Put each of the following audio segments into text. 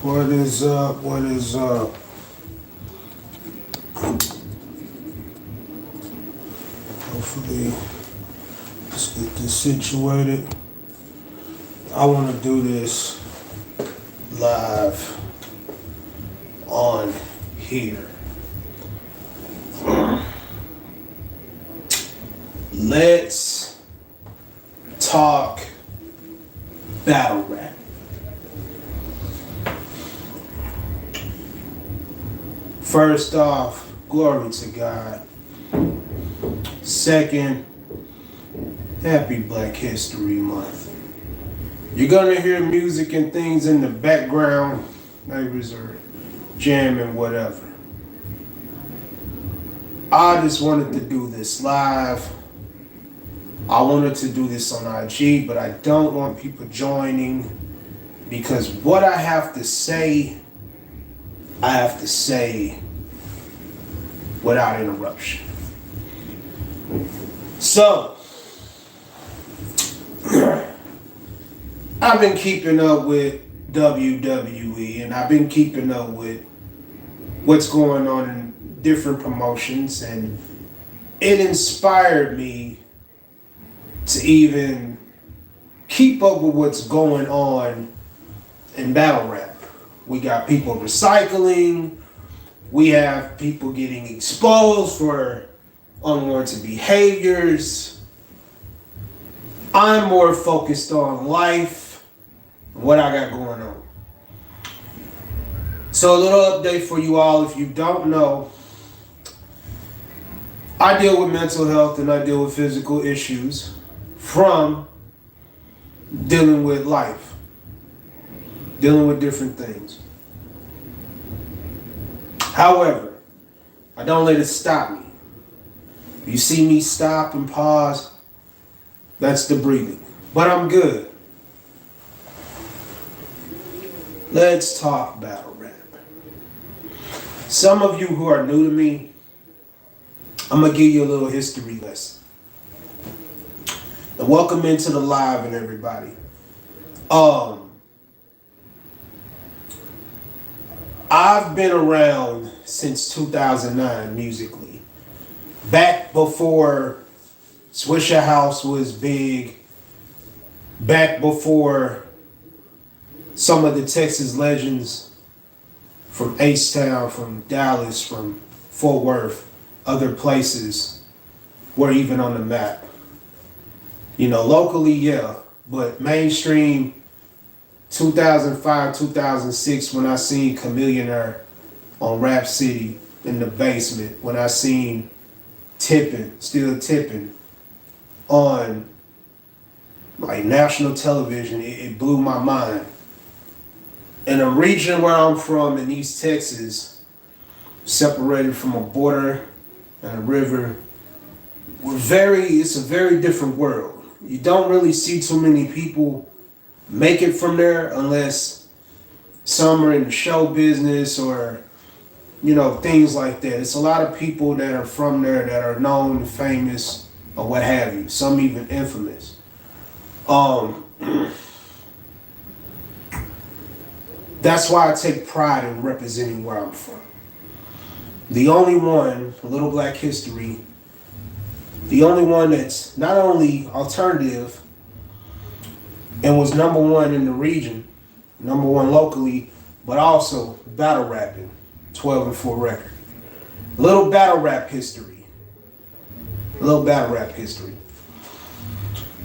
What is up? What is up? Hopefully, let's get this situated. I want to do this live on here. Let's talk battle rap. First off, glory to God. Second, happy Black History Month. You're gonna hear music and things in the background. Neighbors are jamming, whatever. I just wanted to do this live. I wanted to do this on IG, but I don't want people joining because what I have to say without interruption. So, I've been keeping up with WWE and I've been keeping up with what's going on in different promotions, and it inspired me to even keep up with what's going on in battle rap. We got people recycling. We have people getting exposed for unwarranted behaviors. I'm more focused on life, what I got going on. So a little update for you all. If you don't know, I deal with mental health and I deal with physical issues from dealing with life, dealing with different things. However, I don't let it stop me. If you see me stop and pause, that's the breathing. But I'm good. Let's talk battle rap. Some of you who are new to me, I'm going to give you a little history lesson. And welcome into the live and everybody. I've been around since 2009 musically. Back before Swisher House was big. Back before some of the Texas legends from H-Town, from Dallas, from Fort Worth, other places were even on the map. You know, locally, yeah, but mainstream, 2005, 2006, when I seen Chameleonaire on Rap City in the basement, when I seen still tipping on like national television, it blew my mind. In a region where I'm from in East Texas, separated from a border and a river, it's a very different world. You don't really see too many people make it from there unless some are in the show business or, you know, things like that. It's a lot of people that are from there that are known and famous or what have you, some even infamous. That's why I take pride in representing where I'm from. The only one, Little Black History, the only one that's not only alternative and was number one in the region, number one locally, but also battle rapping, 12-4 record. Little battle rap history.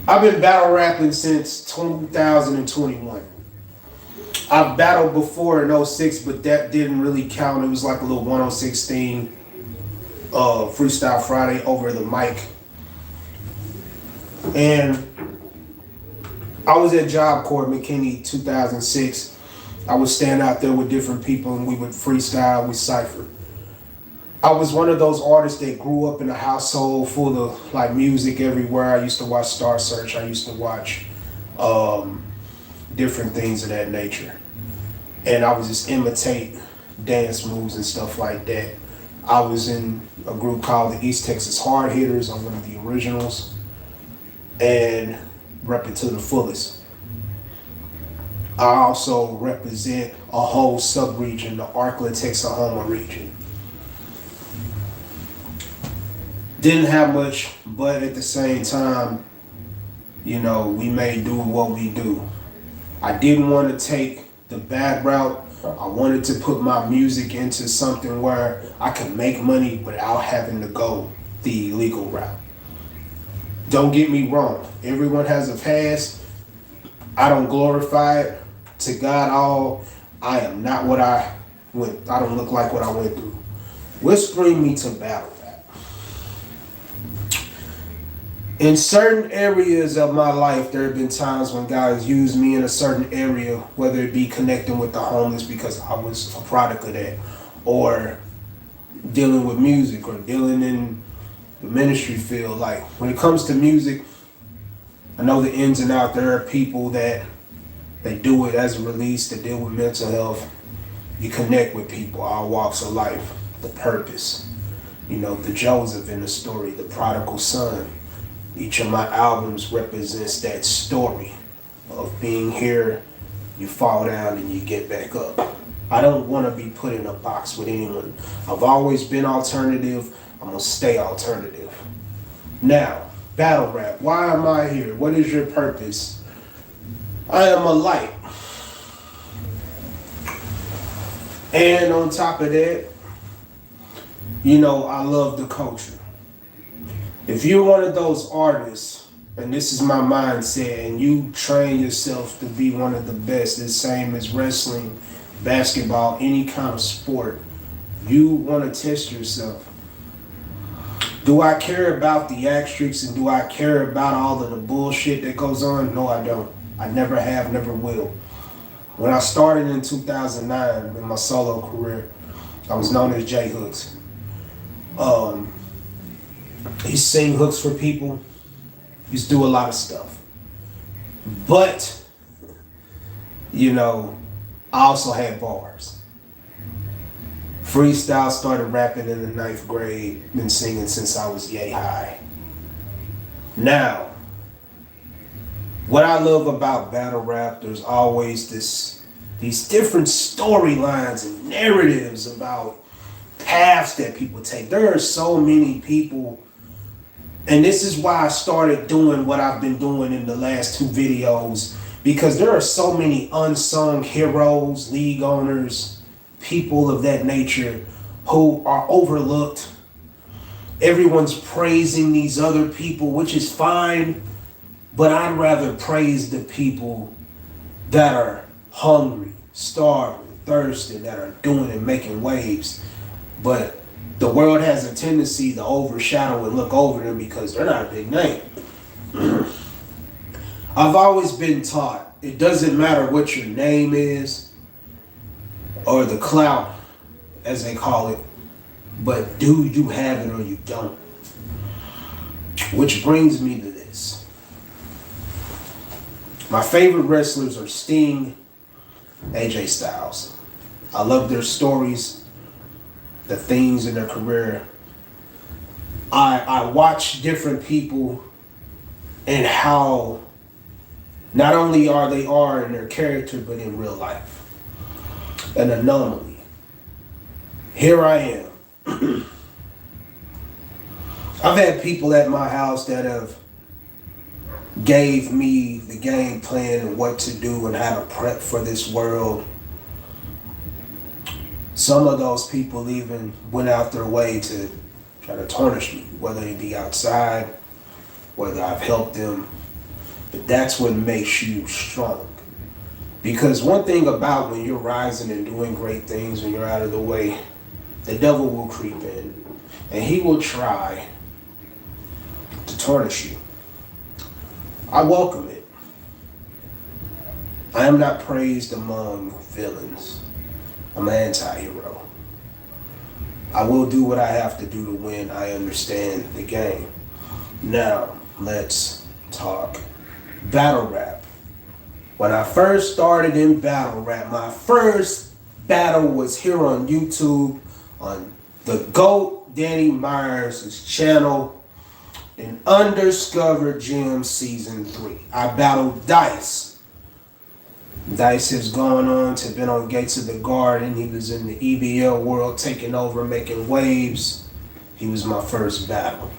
I've been battle rapping since 2021. I've battled before in 06, but that didn't really count. It was like a little 106 Freestyle Friday over the mic. And I was at Job Corps, McKinney, 2006. I would stand out there with different people and we would freestyle, we cipher. I was one of those artists that grew up in a household full of like music everywhere. I used to watch Star Search. I used to watch different things of that nature. And I would just imitate dance moves and stuff like that. I was in a group called the East Texas Hard Hitters. I'm one of the originals. And rep it to the fullest. I also represent a whole sub-region, the Arklay-Texahoma region. Didn't have much, but at the same time, you know, we may do what we do. I didn't want to take the bad route. I wanted to put my music into something where I could make money without having to go the illegal route. Don't get me wrong. Everyone has a past. I don't glorify it. To God all, I am not what I went. I don't look like what I went through. What's bring me to battle rap? In certain areas of my life, there have been times when God has used me in a certain area, whether it be connecting with the homeless because I was a product of that, or dealing with music, or dealing in the ministry field. Like, when it comes to music, I know the ins and outs. There are people that they do it as a release to deal with mental health. You connect with people, all walks of life, the purpose. You know, the Joseph in the story, the prodigal son. Each of my albums represents that story of being here, you fall down and you get back up. I don't want to be put in a box with anyone. I've always been alternative. I'm going to stay alternative. Now, battle rap. Why am I here? What is your purpose? I am a light. And on top of that, you know, I love the culture. If you're one of those artists, and this is my mindset, and you train yourself to be one of the best, the same as wrestling, basketball, any kind of sport, you want to test yourself. Do I care about the asterisks and do I care about all of the bullshit that goes on? No, I don't. I never have, never will. When I started in 2009 in my solo career, I was known as J Hooks. He sing hooks for people. Used to do a lot of stuff. But, you know, I also had bars. Freestyle, started rapping in the 9th grade, been singing since I was yay high. Now, what I love about battle rap, there's always these different storylines and narratives about paths that people take. There are so many people, and this is why I started doing what I've been doing in the last 2 videos, because there are so many unsung heroes, league owners, people of that nature who are overlooked. Everyone's praising these other people, which is fine, but I'd rather praise the people that are hungry, starving, thirsty, that are doing and making waves. But the world has a tendency to overshadow and look over them because they're not a big name. I've always been taught it doesn't matter what your name is or the clout, as they call it, but do you have it or you don't? Which brings me to this. My favorite wrestlers are Sting, AJ Styles. I love their stories, the things in their career. I watch different people and how not only are they in their character, but in real life. An anomaly. Here I am. I've had people at my house that have gave me the game plan and what to do and how to prep for this world. Some of those people even went out their way to try to tarnish me, whether it be outside, whether I've helped them. But that's what makes you strong. Because one thing about when you're rising and doing great things, when you're out of the way, the devil will creep in and he will try to tarnish you. I welcome it. I am not praised among villains. I'm an anti-hero. I will do what I have to do to win. I understand the game. Now, let's talk battle rap. When I first started in battle rap, my first battle was here on YouTube on the GOAT Danny Myers' channel in Undiscovered Gems Season 3. I battled Dice. Dice has gone on to been on Gates of the Garden. He was in the EBL world, taking over, making waves. He was my first battle.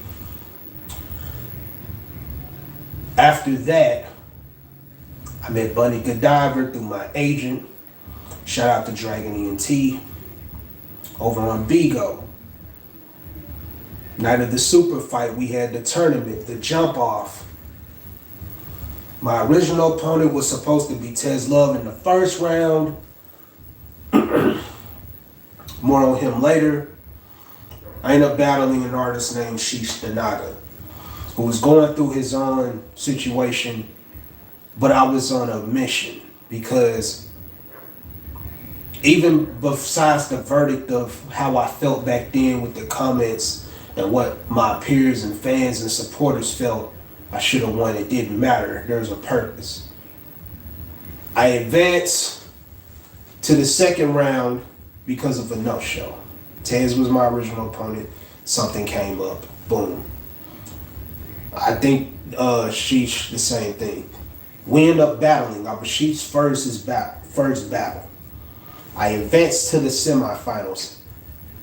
After that, I met Bunny Godiver through my agent. Shout out to Dragon ENT over on Bigo. Night of the super fight, we had the tournament, the jump off. My original opponent was supposed to be Tez Love in the first round. More on him later. I ended up battling an artist named Sheesh Danaga, who was going through his own situation, but I was on a mission because even besides the verdict of how I felt back then with the comments and what my peers and fans and supporters felt I should have won, it didn't matter. There's a purpose. I advanced to the second round because of a no-show. Tez was my original opponent. Something came up. Boom. I think Sheesh the same thing. We end up battling. I was Sheesh's first battle. I advanced to the semifinals.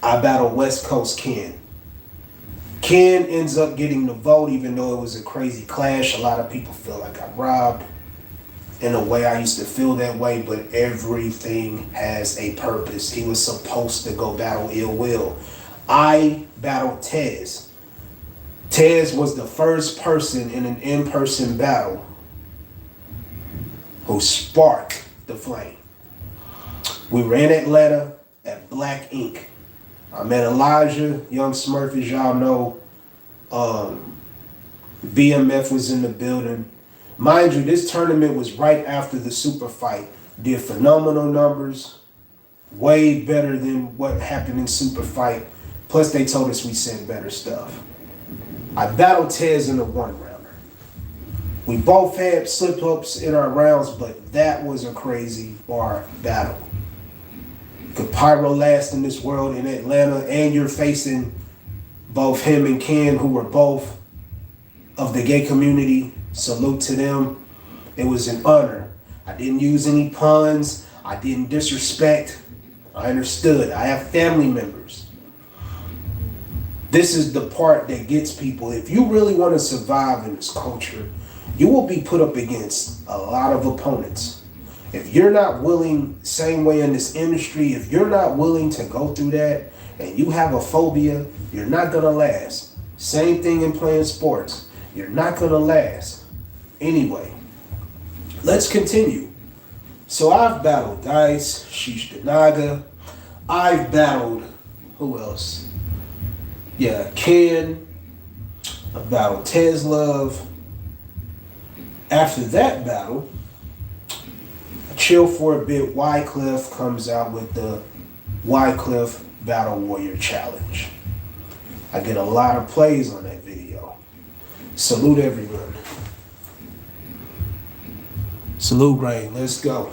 I battled West Coast Ken. Ken ends up getting the vote, even though it was a crazy clash. A lot of people feel like I robbed. In a way, I used to feel that way, but everything has a purpose. He was supposed to go battle Ill Will. I battled Tez. Tez was the first person in an in-person battle who sparked the flame. We were in Atlanta at Black Ink. I met Elijah, Young Smurf, as y'all know. BMF was in the building. Mind you, this tournament was right after the super fight. Did phenomenal numbers, way better than what happened in super fight. Plus they told us we sent better stuff. I battled Tez in a one-rounder. We both had slip-ups in our rounds, but that was a crazy bar battle. Could Pyro last in this world in Atlanta, and you're facing both him and Ken, who were both of the gay community. Salute to them. It was an honor. I didn't use any puns. I didn't disrespect. I understood. I have family members. This is the part that gets people. If you really want to survive in this culture, you will be put up against a lot of opponents. If you're not willing, same way in this industry, if you're not willing to go through that and you have a phobia, you're not going to last. Same thing in playing sports. You're not going to last. Anyway, let's continue. So I've battled Dice, Sheesh Danaga. I've battled, who else? Yeah, Ken. I battled Tez Love. After that battle, I chill for a bit. Wycliffe comes out with the Wycliffe Battle Warrior Challenge. I get a lot of plays on that video. Salute everyone. Salute, Rain. Let's go.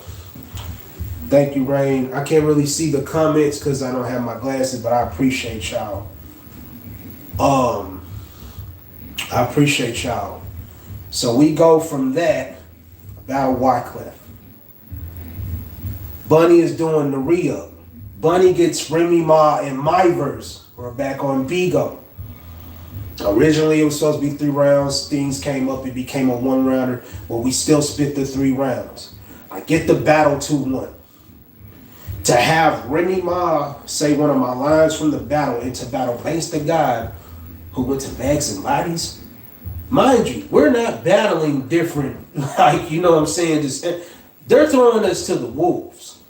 Thank you, Rain. I can't really see the comments because I don't have my glasses, but I appreciate y'all. I appreciate y'all. So we go from that about Wycliffe. Bunny is doing the re-up. Bunny gets Remy Ma in my verse. We're back on Bigo. Originally, it was supposed to be 3 rounds. Things came up. It became a 1-rounder, but we still spit the 3 rounds. I get the battle 2-1. To have Remy Ma say one of my lines from the battle and to battle Banks the God, who went to Bags and Bodies. Mind you, we're not battling different, like, you know what I'm saying? Just, they're throwing us to the wolves.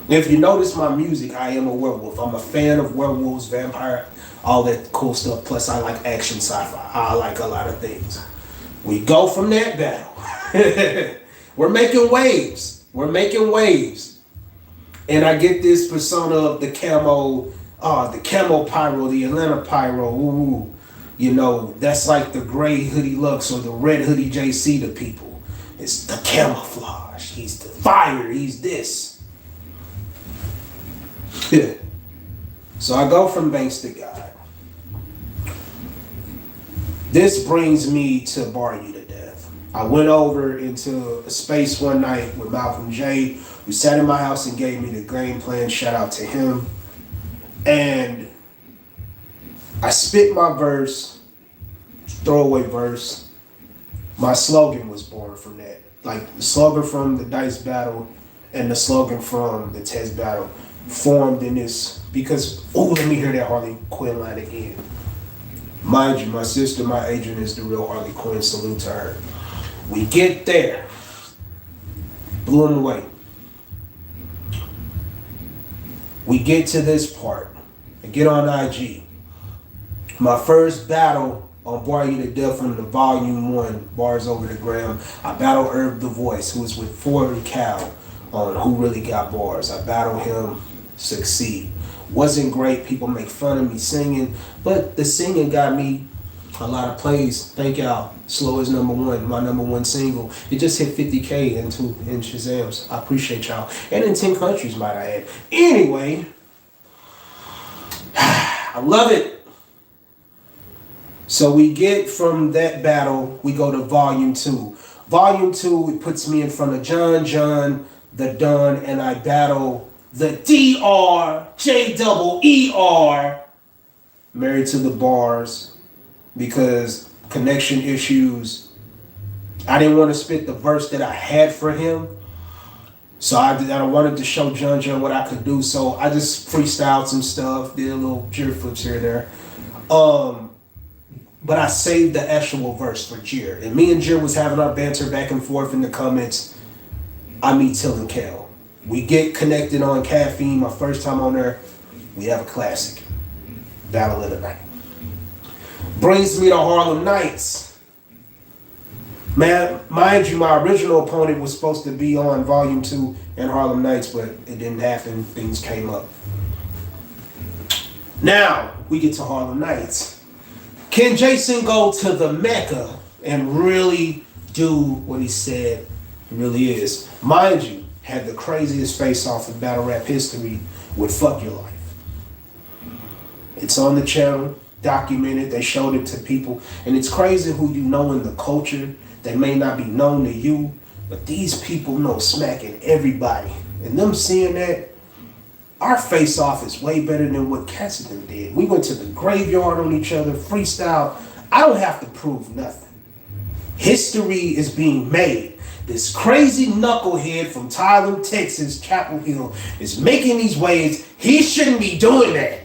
If you notice my music, I am a werewolf. I'm a fan of werewolves, vampire, all that cool stuff. Plus, I like action sci-fi. I like a lot of things. We go from that battle. We're making waves. We're making waves. And I get this persona of the camo pyro, the Atlanta pyro. Ooh, you know, that's like the gray hoodie Lux or the red hoodie JC to people. It's the camouflage. He's the fire. He's this. So I go from Banks to God. This brings me to Bar You to Death. I went over into a space one night with Malcolm J, who sat in my house and gave me the game plan. Shout out to him. And I spit my verse, throwaway verse. My slogan was born from that. Like the slogan from the Dice battle and the slogan from the Test battle formed in this, because, let me hear that Harley Quinn line again. Mind you, my sister, my agent, is the real Harley Quinn. Salute to her. We get there. Blew him away. We get to this part. I get on IG. My first battle on Bar You to Death from the Volume 1, Bars Over the Gram. I battled Herb the Voice, who was with 40 Cal on Who Really Got Bars. I battled him, succeed. Wasn't great. People make fun of me singing, but the singing got me a lot of plays. Thank y'all. Slow is #1, my #1 single. It just hit 50K in Shazams. I appreciate y'all. And in 10 countries, might I add. Anyway, I love it. So we get from that battle, we go to Volume 2. Volume 2, it puts me in front of John, the Don, and I battle the DRJEER, Married to the Bars, because connection issues. I didn't want to spit the verse that I had for him, so I wanted to show John what I could do. So I just freestyled some stuff, did a little cheer flips here and there. But I saved the actual verse for Jir. And me and Jir was having our banter back and forth in the comments. I meet Till and Kel. We get connected on Caffeine. My first time on there, we have a classic. Battle of the Night. Brings me to Harlem Nights. Man, mind you, my original opponent was supposed to be on Volume 2 and Harlem Nights, but it didn't happen. Things came up. Now, we get to Harlem Nights. Can Jason go to the Mecca and really do what he said he really is? Mind you, had the craziest face-off in battle rap history with Fuck Your Life. It's on the channel, documented, they showed it to people, and it's crazy who you know in the culture that may not be known to you, but these people know smacking everybody. And them seeing that, our face-off is way better than what Cassidy did. We went to the graveyard on each other, freestyle. I don't have to prove nothing. History is being made. This crazy knucklehead from Tyler, Texas, Chapel Hill, is making these waves. He shouldn't be doing that.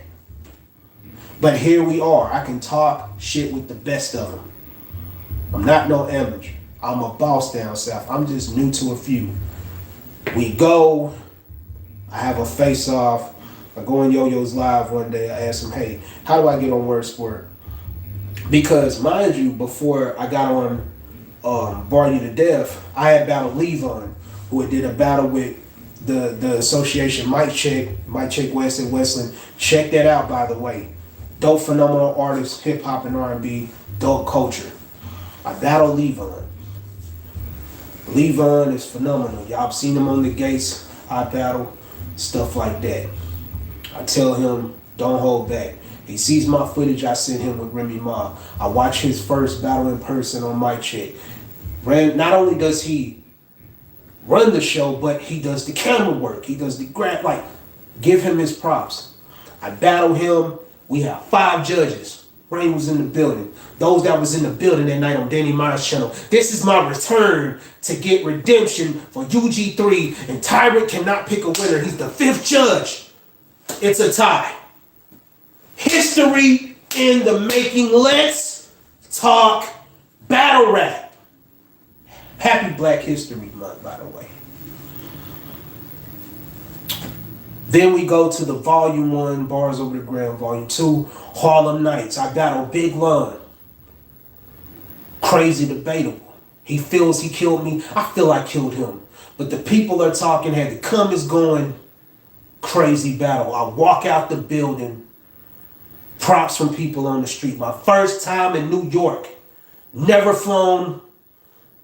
But here we are. I can talk shit with the best of them. I'm not no amateur. I'm a boss down south. I'm just new to a few. We go. I have a face-off. I go on Yo-Yo's live one day. I asked him, hey, how do I get on Word Sport? Because, mind you, before I got on Bar You to Death, I had battled Levon, who did a battle with the association Mike Check West and Westland. Check that out, by the way. Dope, phenomenal artist, hip-hop and R&B, dope culture. I battled Levon. Levon is phenomenal. Y'all have seen him on the gates. I battle. Stuff like that. I tell him, don't hold back. He sees my footage I sent him with Remy Ma. I watch his first battle in person on my check. Not only does he run the show, but he does the camera work. He does the grab, like, give him his props. I battle him. We have 5 judges. Rain was in the building. Those that was in the building that night on Danny Myers' channel. This is my return to get redemption for UG3, and Tyrant cannot pick a winner. He's the 5th judge. It's a tie. History in the making. Let's talk battle rap. Happy Black History Month, by the way. Then we go to the Volume 1, Bars Over the Gram, Volume 2, Harlem Nights. I battle Big Lun. Crazy debatable. He feels he killed me. I feel I killed him. But the people are talking, had the comments going, crazy battle. I walk out the building. Props from people on the street. My first time in New York. Never flown.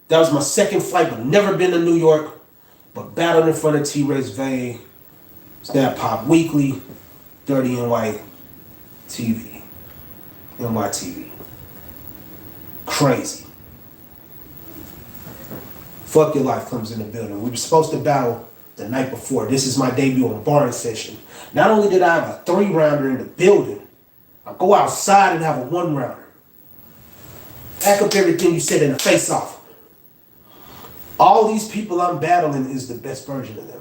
That was my second flight, but never been to New York. But battled in front of T-Rex Vane. Snap Pop Weekly, Dirty NY TV. NYTV. Crazy. Fuck Your Life comes in the building. We were supposed to battle the night before. This is my debut on Barn Session. Not only did I have a 3-rounder in the building, I go outside and have a 1-rounder. Back up everything you said in the face-off. All these people I'm battling is the best version of them.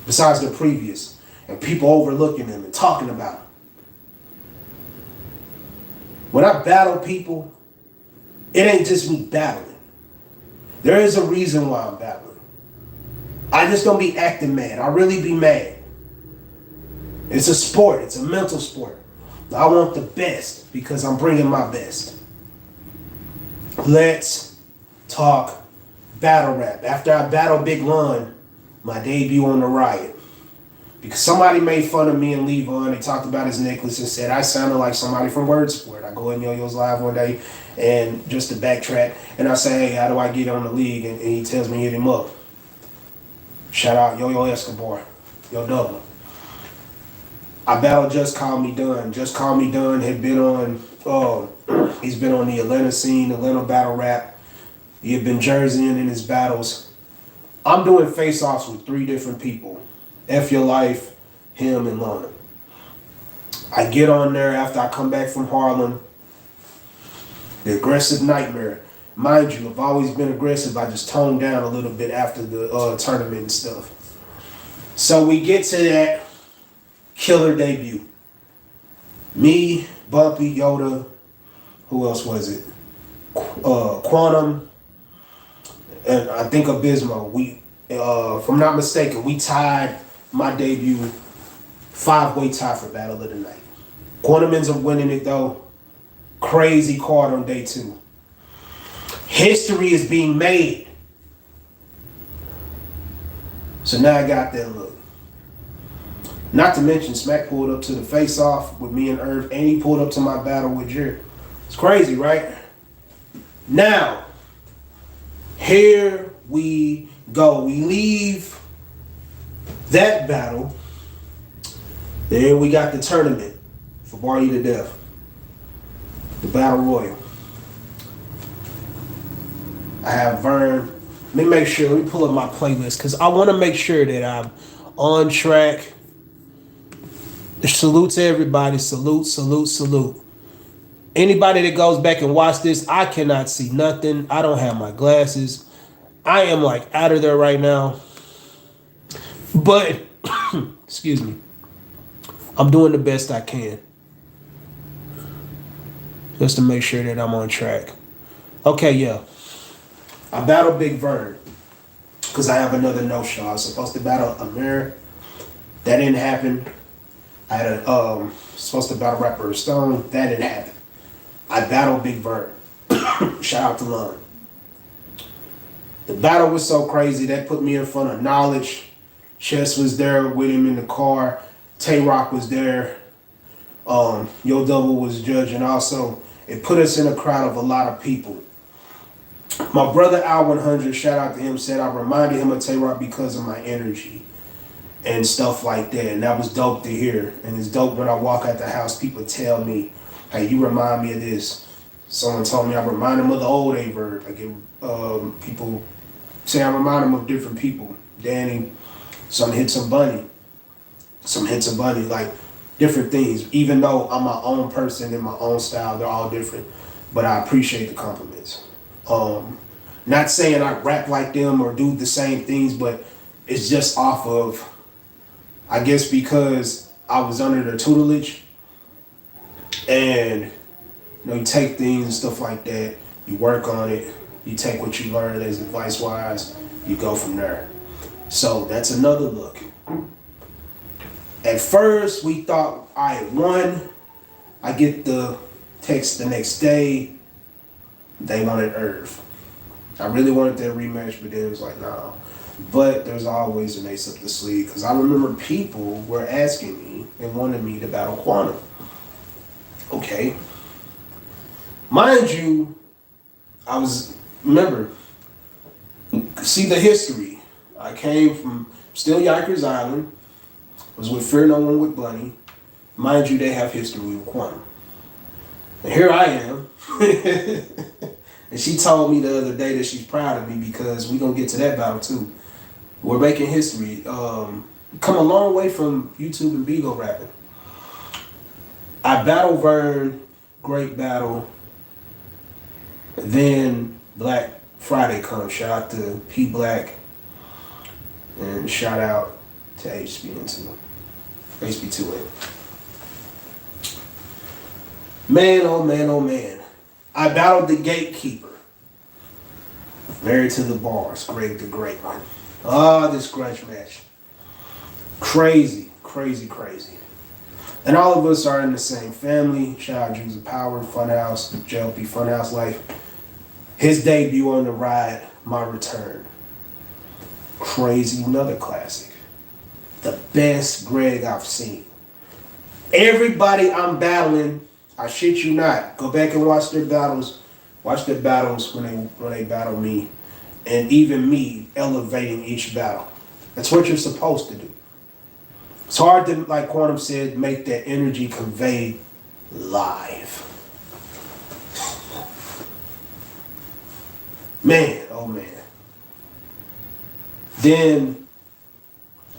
Besides the previous. And people overlooking them and talking about them. When I battle people, it ain't just me battling. There is a reason why I'm battling. I just don't be acting mad. I really be mad. It's a sport. It's a mental sport. I want the best because I'm bringing my best. Let's talk battle rap. After I battled Big Lun, my debut on the Riot. Because somebody made fun of me and Levon. They talked about his necklace and said I sounded like somebody from Word Sport. I go in Yo-Yo's live one day and just to backtrack, and I say, hey, how do I get on the league? And he tells me hit him up. Shout out Yo-Yo Escobar, Yo Double. I battled Just Call Me Done. Just Call Me Done had been on, he's been on the Atlanta scene, Atlanta battle rap. He had been jerseying in his battles. I'm doing face-offs with 3 different people. F Your Life, him, and Lana. I get on there after I come back from Harlem. The Aggressive Nightmare. Mind you, I've always been aggressive. I just toned down a little bit after the tournament and stuff. So we get to that killer debut. Me, Bumpy, Yoda, who else was it? Quantum, and I think Abysmo. We, if I'm not mistaken, we tied my debut 5-way tie for Battle of the Night. Quantum ends up winning it though. Crazy card on day 2. History is being made. So now I got that look. Not to mention Smack pulled up to the face-off with me and Irv, and he pulled up to my battle with Jared. It's crazy, right? Now, here we go. We leave that battle. Then we got the tournament for Bar You to Death. The Battle Royal. I have Vern. Let me make sure, let me pull up my playlist because I want to make sure that I'm on track. Salute to everybody. Salute, salute, salute. Anybody that goes back and watch this, I cannot see nothing. I don't have my glasses. I am like out of there right now. But, excuse me, I'm doing the best I can. Just to make sure that I'm on track. Okay, yeah. I battled Big Vern because I have another no-show. I was supposed to battle Amir. That didn't happen. I had supposed to battle Rapper Stone. That didn't happen. I battled Big Vern. Shout out to Lon. The battle was so crazy that put me in front of Knowledge. Chess was there with him in the car. Tay Rock was there. Yo Double was judging also. It put us in a crowd of a lot of people. My brother Al 100, shout out to him, said I reminded him of Tay Rock because of my energy and stuff like that. And that was dope to hear. And it's dope when I walk out the house, people tell me, hey, you remind me of this. Someone told me I remind him of the old A-Bird. I get people say I remind him of different people. Danny, some hits of Bunny. Some hits of Bunny, like different things. Even though I'm my own person in my own style, they're all different. But I appreciate the compliments. Not saying I rap like them or do the same things, but it's just off of, I guess because I was under their tutelage. And, you know, you take things and stuff like that, you work on it, you take what you learn as advice-wise, you go from there. So that's another look. At first, we thought I had won. I get the text the next day, they wanted Irv. I really wanted that rematch, but then it was like, nah. But there's always an ace up the sleeve, because I remember people were asking me and wanted me to battle Quantum. Okay. Mind you, remember, see the history. I came from still Yonkers Island, was with Fear No One with Bunny. Mind you, they have history with Quantum. And here I am. And she told me the other day that she's proud of me because we gonna get to that battle too. We're making history. Come a long way from YouTube and Bigo rapping. I battle Vern, great battle. Then Black Friday comes. Shout out to P Black. And shout out to HB2. HB2A. Man, oh man, oh man. I battled the Gatekeeper. Married to the Bars, Greg the Great One. This grudge match. Crazy, crazy, crazy. And all of us are in the same family. Shout out Jews of Power, Funhouse, JLP Funhouse Life. His debut on the ride, my return. Crazy, another classic. The best Greg I've seen. Everybody I'm battling, I shit you not, go back and watch their battles. Watch their battles when they battle me. And even me elevating each battle. That's what you're supposed to do. It's hard to, like Quantum said, make that energy conveyed live. Man, oh man. Then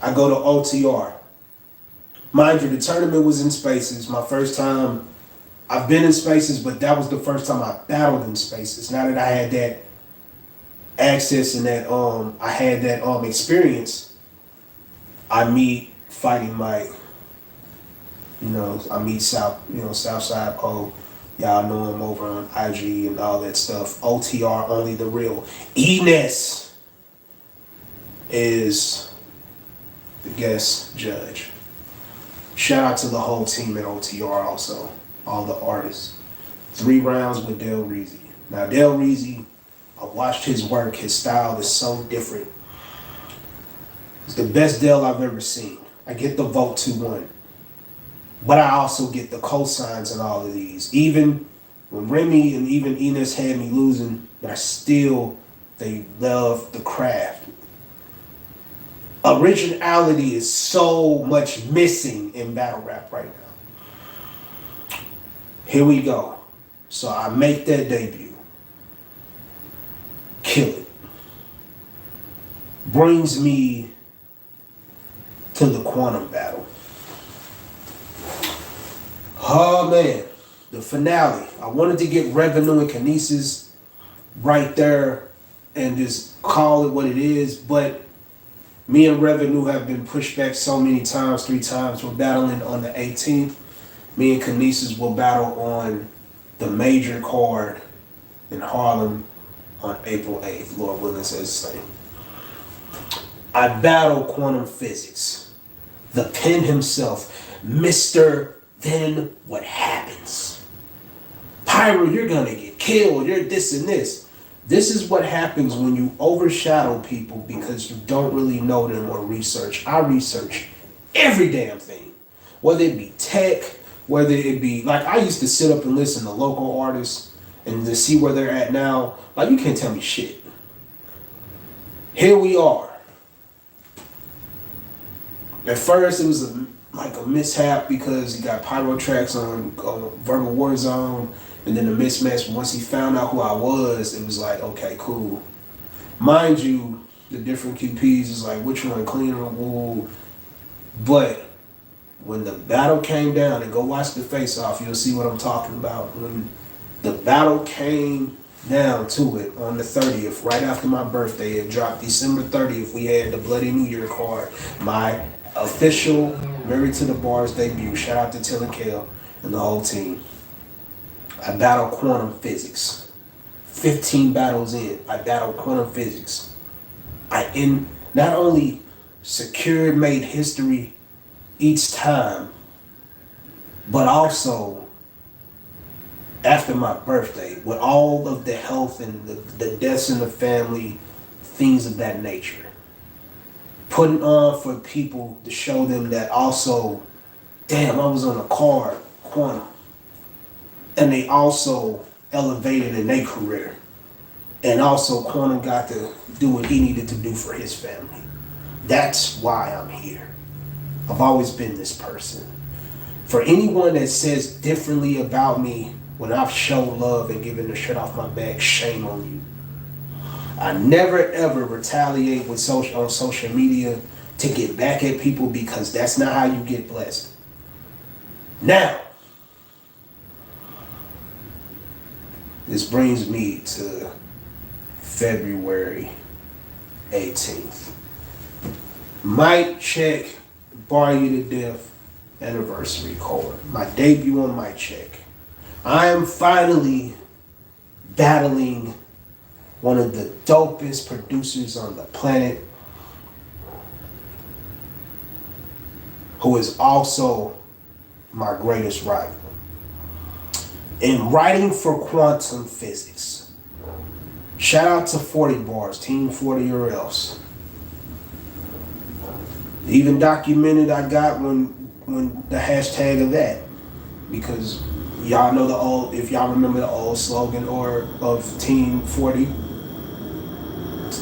I go to OTR. Mind you, the tournament was in Spaces. My first time, I've been in Spaces, but that was the first time I battled in Spaces. Now that I had that access and that I had that experience, I meet Fighting Mike. I meet Southside Poe. Y'all know him over on IG and all that stuff. OTR, only the real. Enes is the guest judge. Shout out to the whole team at OTR also. All the artists. 3 rounds with Del Reezy. Now Del Reezy, I watched his work. His style is so different. It's the best Del I've ever seen. I get the vote 2-1. But I also get the cosigns in all of these. Even when Remy and even Enes had me losing, but they love the craft. Originality is so much missing in battle rap right now. Here we go. So I make that debut. Kill it. Brings me to the Quantum battle. Oh man, the finale. I wanted to get Revenue and Kinesis right there and just call it what it is, but me and Revenue have been pushed back so many times, 3 times. We're battling on the 18th. Me and Kinesis will battle on the major card in Harlem on April 8th. Lord willing says the same. I battle Quantum Physics. The pen himself, Mr. Then What Happens? Pyro, you're gonna get killed. You're this and this. This is what happens when you overshadow people because you don't really know them or research. I research every damn thing. Whether it be tech, whether it be, like I used to sit up and listen to local artists and to see where they're at now. Like you can't tell me shit. Here we are. At first it was like a mishap because he got pyro tracks on Verbal Warzone. And then the mismatch, once he found out who I was, it was like, okay, cool. Mind you, the different QPs is like, which one, clean or wool? But when the battle came down, and go watch the face-off, you'll see what I'm talking about. When the battle came down to it on the 30th, right after my birthday, it dropped December 30th, we had the Bloody New Year card. My official Married to the Bars debut. Shout out to Till and Kale and the whole team. I battled Quantum Physics. 15 battles in, I battled Quantum Physics. I not only secured, made history each time, but also after my birthday, with all of the health and the deaths in the family, things of that nature. Putting on for people to show them that also, damn, I was on a card, Quantum. And they also elevated in their career. And also Quantum got to do what he needed to do for his family. That's why I'm here. I've always been this person. For anyone that says differently about me, When I've shown love and given the shirt off my back, shame on you. I never ever retaliate with on social media to get back at people because that's not how you get blessed. Now, this brings me to February 18th. Mic Check, Bar You to Death anniversary card. My debut on Mic Check. I am finally battling one of the dopest producers on the planet, who is also my greatest rival. In writing for quantum physics, shout out to 40 Bars, Team 40 or else. Even documented I got when the hashtag of that, because y'all know the old, if y'all remember the old slogan or of Team 40,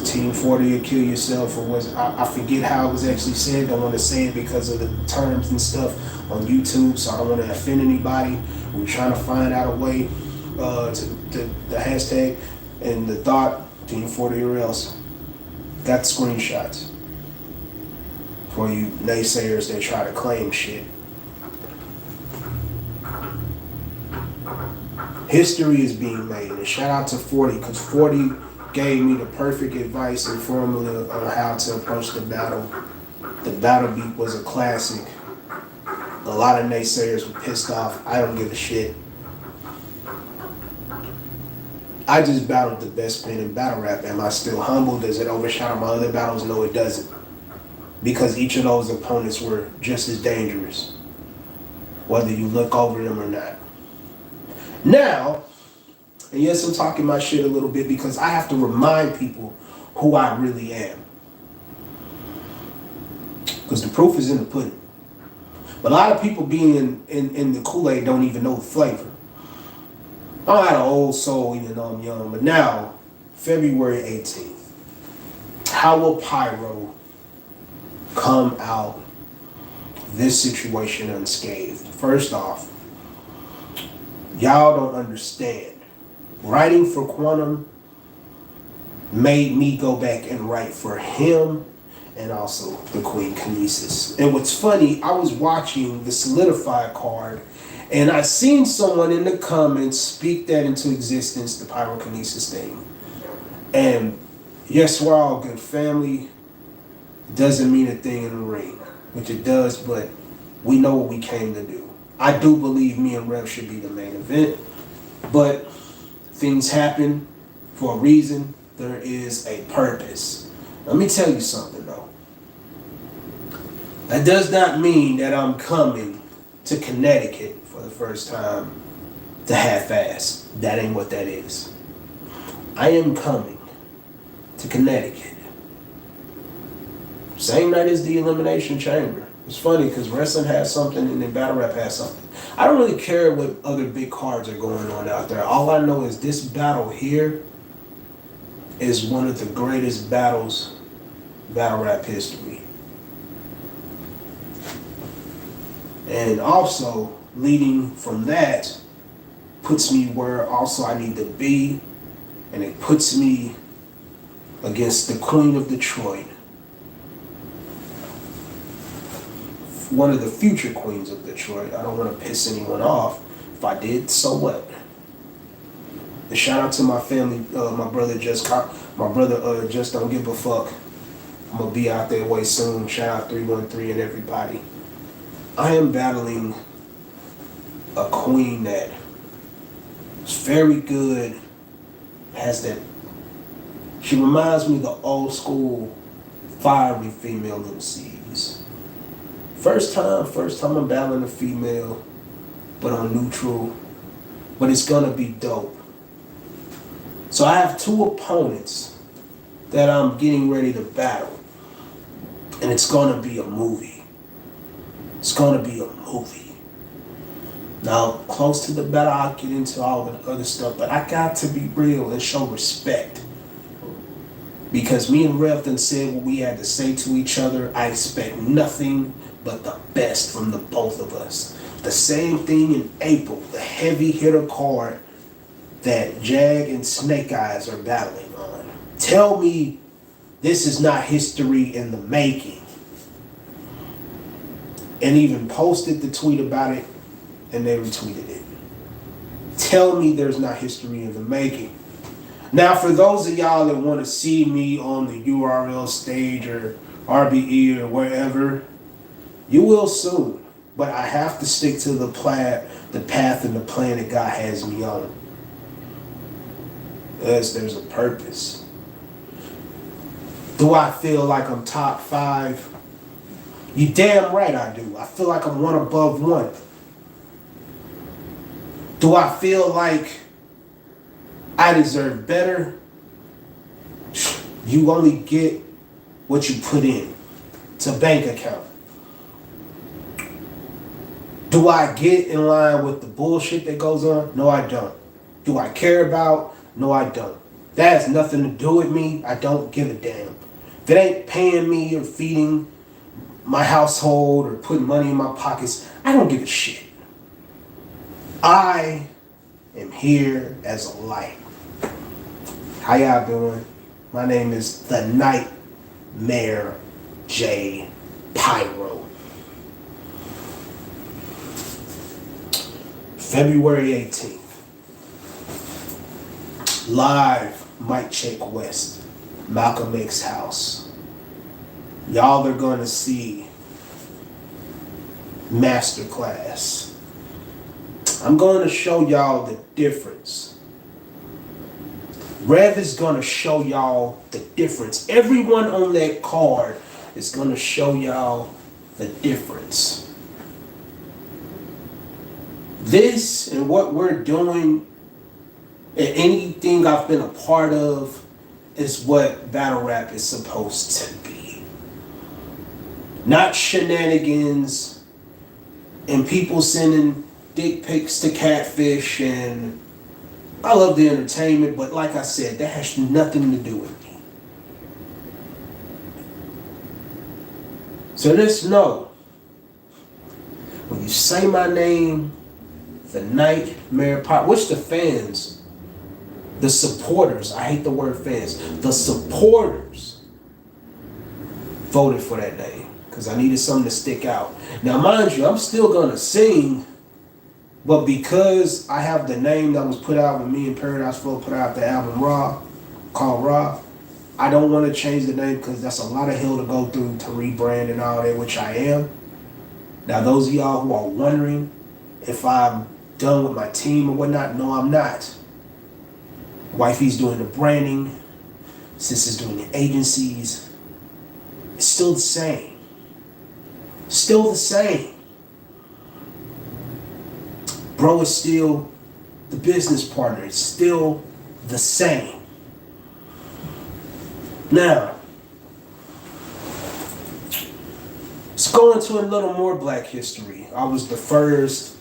Team 40 or kill yourself, or was I forget how it was actually said. Don't want to say it because of the terms and stuff on YouTube, so I don't want to offend anybody. We're trying to find out a way to the hashtag and the thought, Team 40 or else. Got the screenshots for you naysayers that try to claim shit. History is being made, and shout out to 40, because 40 gave me the perfect advice and formula on how to approach the battle. The battle beat was a classic. A lot of naysayers were pissed off. I don't give a shit. I just battled the best pen in battle rap. Am I still humble? Does it overshadow my other battles? No, it doesn't. Because each of those opponents were just as dangerous, whether you look over them or not. Now, and yes, I'm talking my shit a little bit because I have to remind people who I really am. Because the proof is in the pudding. But a lot of people being in the Kool-Aid don't even know the flavor. I had an old soul even though I'm young. But now, February 18th, how will Pyro come out this situation unscathed? First off, y'all don't understand. Writing for Quantum made me go back and write for him and also the Queen Kinesis. And what's funny, I was watching the Solidified card and I seen someone in the comments speak that into existence, the pyrokinesis thing. And yes, we're all good family. Doesn't mean a thing in the ring, which it does, but we know what we came to do. I do believe me and Rev should be the main event, but things happen for a reason. There is a purpose. Let me tell you something though. That does not mean that I'm coming to Connecticut for the first time to half-ass. That ain't what that is. I am coming to Connecticut same night as the Elimination Chamber. It's funny because wrestling has something and then battle rap has something. I don't really care what other big cards are going on out there. All I know is this battle here is one of the greatest battles battle rap history. And also, leading from that puts me where also I need to be, and it puts me against the Queen of Detroit, one of the future queens of Detroit. I don't want to piss anyone off. If I did, so what? And shout out to my family, my brother just don't give a fuck. I'm gonna be out there way soon. Shout out 313 and everybody. I am battling a queen that is very good, has that, she reminds me of the old school fiery female MCs. First time I'm battling a female, but on neutral, but it's gonna be dope. So I have two opponents that I'm getting ready to battle, and it's gonna be a movie. It's gonna be a movie. Now, close to the battle, I'll get into all the other stuff, but I got to be real and show respect. Because me and Rev done said what we had to say to each other. I expect nothing but the best from the both of us. The same thing in April, the heavy hitter card that Jag and Snake Eyes are battling on. Tell me this is not history in the making. And even posted the tweet about it, and they retweeted it. Tell me there's not history in the making. Now, for those of y'all that want to see me on the URL stage or RBE or wherever, you will soon. But I have to stick to the path and the plan that God has me on. Yes, there's a purpose. Do I feel like I'm top 5? You damn right I do. I feel like I'm one above one. Do I feel like I deserve better? You only get what you put in. It's a bank account. Do I get in line with the bullshit that goes on? No, I don't. Do I care about? No, I don't. That has nothing to do with me. I don't give a damn. If it ain't paying me or feeding my household or putting money in my pockets, I don't give a shit. I am here as a light. How y'all doing? My name is the Nightmare J. Pyro. February 18th. Live Mic Check West, Malcolm X's house. Y'all are gonna see masterclass. I'm going to show y'all the difference. Rev is gonna show y'all the difference. Everyone on that card is gonna show y'all the difference. This and what we're doing and anything I've been a part of is what Battlerap is supposed to be. Not shenanigans and people sending dick pics to Catfish, and I love the entertainment, but like I said, that has nothing to do with me. So just know, when you say my name, the Nightmare Pop, which the fans, the supporters, I hate the word fans, the supporters voted for that name because I needed something to stick out. Now, mind you, I'm still gonna sing, but because I have the name that was put out when me and Paradise Flow put out the album Raw, called Raw, I don't want to change the name because that's a lot of hell to go through to rebrand and all that, which I am. Now, those of y'all who are wondering if I'm done with my team or whatnot, no, I'm not. Wifey's doing the branding, sister's doing the agencies. It's still the same. Still the same. Bro is still the business partner. It's still the same. Now, let's go into a little more Black history. I was the first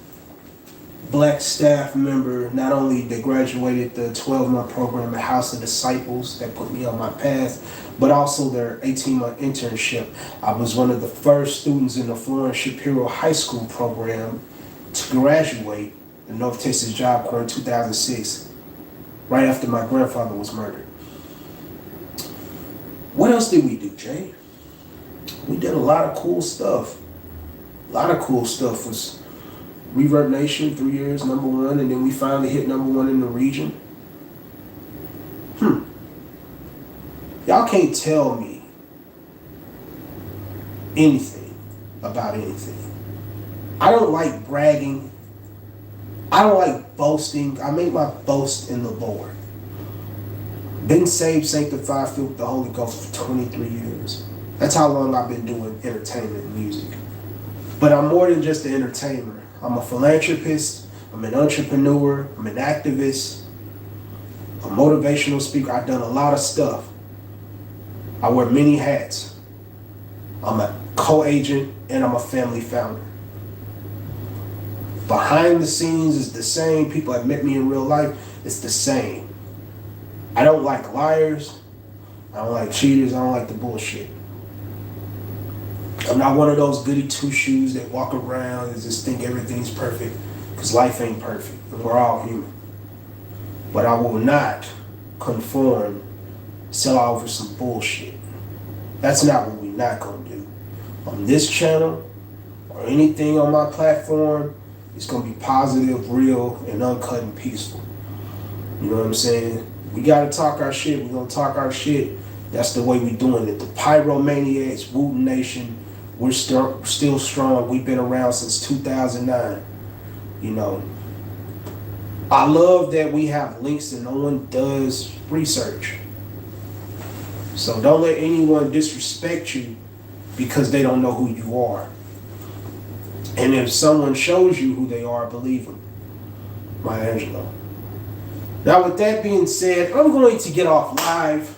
Black staff member, not only that graduated the 12-month program at House of Disciples that put me on my path, but also their 18-month internship. I was one of the first students in the Florence Shapiro High School program to graduate the North Texas Job Corps in 2006, right after my grandfather was murdered. What else did we do, Jay? We did a lot of cool stuff. A lot of cool stuff was Reverb Nation, 3 years, #1, and then we finally hit #1 in the region. Y'all can't tell me anything about anything. I don't like bragging. I don't like boasting. I make my boast in the Lord. Been saved, sanctified, filled with the Holy Ghost for 23 years. That's how long I've been doing entertainment and music. But I'm more than just an entertainer. I'm a philanthropist, I'm an entrepreneur, I'm an activist, a motivational speaker. I've done a lot of stuff. I wear many hats. I'm a co-agent and I'm a family founder. Behind the scenes is the same. People have met me in real life. It's the same. I don't like liars. I don't like cheaters. I don't like the bullshit. I'm not one of those goody two shoes that walk around and just think everything's perfect, because life ain't perfect and we're all human. But I will not conform, sell out for some bullshit. That's not what we're not gonna do. On this channel or anything on my platform, it's gonna be positive, real, and uncut and peaceful. You know what I'm saying? We gotta talk our shit. We're gonna talk our shit. That's the way we doing it. The Pyromaniacs, Wooten Nation, we're still strong. We've been around since 2009. You know, I love that we have links and no one does research. So don't let anyone disrespect you because they don't know who you are. And if someone shows you who they are, believe them. Maya Angelou. Now with that being said, I'm going to get off live.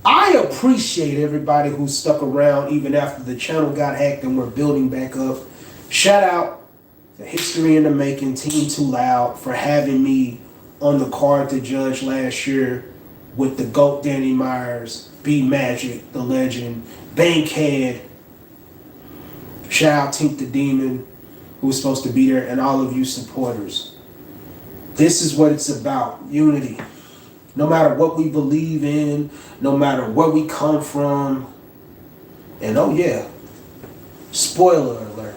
I appreciate everybody who stuck around even after the channel got hacked and we're building back up. Shout out to History in the Making, Team Too Loud, for having me on the card to judge last year with the GOAT Danny Myers, B Magic, the legend, Bankhead. Shout out Tink the Demon, who was supposed to be there, and all of you supporters. This is what it's about, unity. No matter what we believe in, no matter where we come from. And oh yeah, spoiler alert.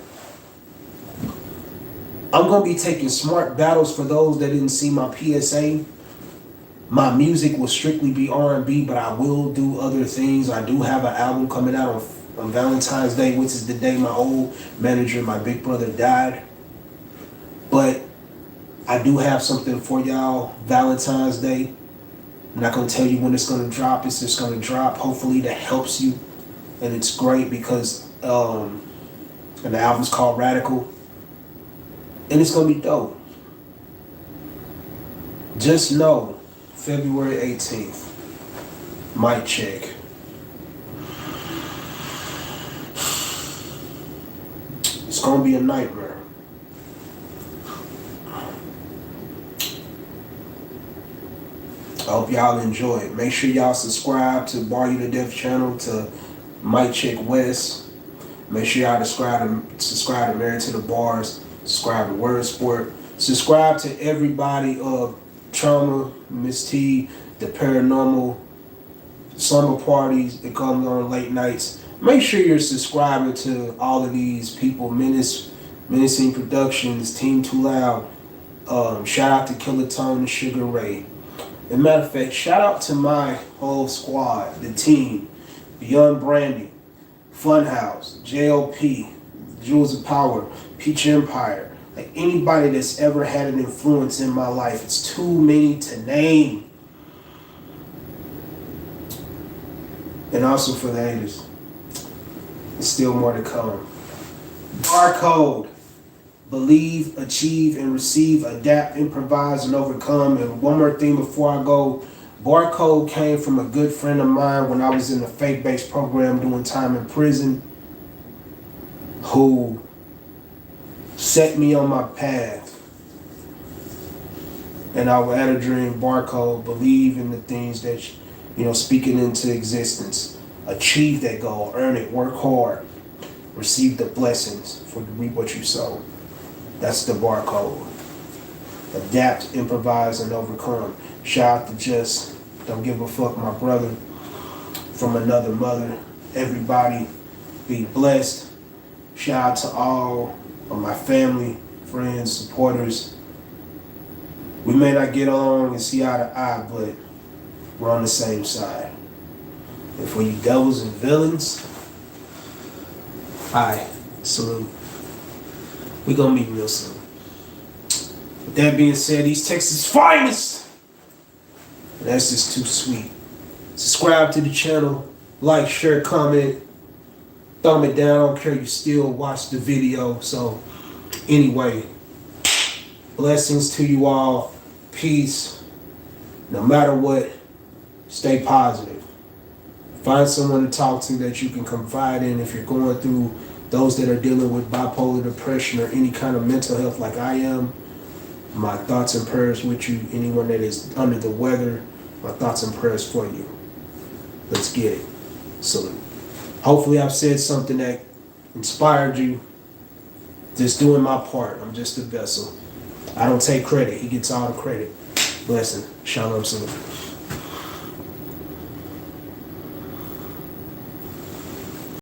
I'm going to be taking smart battles for those that didn't see my PSA. My music will strictly be R&B, but I will do other things. I do have an album coming out on Valentine's Day, which is the day my old manager, my big brother, died. But I do have something for y'all Valentine's Day. I'm not going to tell you when it's going to drop. It's just going to drop. Hopefully that helps you. And it's great because and the album's called Radical. And it's going to be dope. Just know, February 18th, mic check. It's going to be a nightmare. I hope y'all enjoy it. Make sure y'all subscribe to Bar You to Death channel, to Mic Check West. Make sure y'all subscribe to Married to the Bars. Subscribe to Word Sport. Subscribe to everybody of Trauma, Miss T, the Paranormal, Slumber Parties that come on late nights. Make sure you're subscribing to all of these people. Menacing Productions, Team Too Loud. Shout out to Killer Tone and Sugar Ray. As a matter of fact, shout out to my whole squad, the team, Beyond Brandy, Funhouse, JLP, Jewels of Power, Peach Empire. Like anybody that's ever had an influence in my life, it's too many to name. And also for the haters, there's still more to come. Barcode. Believe, achieve, and receive, adapt, improvise, and overcome. And one more thing before I go. Barcode came from a good friend of mine when I was in a faith-based program doing time in prison, who set me on my path. And I had a dream, Barcode, believe in the things that, speaking into existence. Achieve that goal, earn it, work hard, receive the blessings, for reap what you sow. That's the Barcode. Adapt, improvise, and overcome. Shout out to Just Don't Give a Fuck, my brother from another mother. Everybody be blessed. Shout out to all of my family, friends, supporters. We may not get along and see eye to eye, but we're on the same side. And for you devils and villains, I salute. We're going to meet real soon. With that being said, these Texas finest. And that's just too sweet. Subscribe to the channel. Like, share, comment. Thumb it down. I don't care. You still watch the video. So, anyway. Blessings to you all. Peace. No matter what, stay positive. Find someone to talk to that you can confide in if you're going through. Those that are dealing with bipolar depression or any kind of mental health like I am, my thoughts and prayers with you. Anyone that is under the weather, my thoughts and prayers for you. Let's get it. Salute. Hopefully I've said something that inspired you. Just doing my part. I'm just a vessel. I don't take credit. He gets all the credit. Blessing. Shalom. Salute.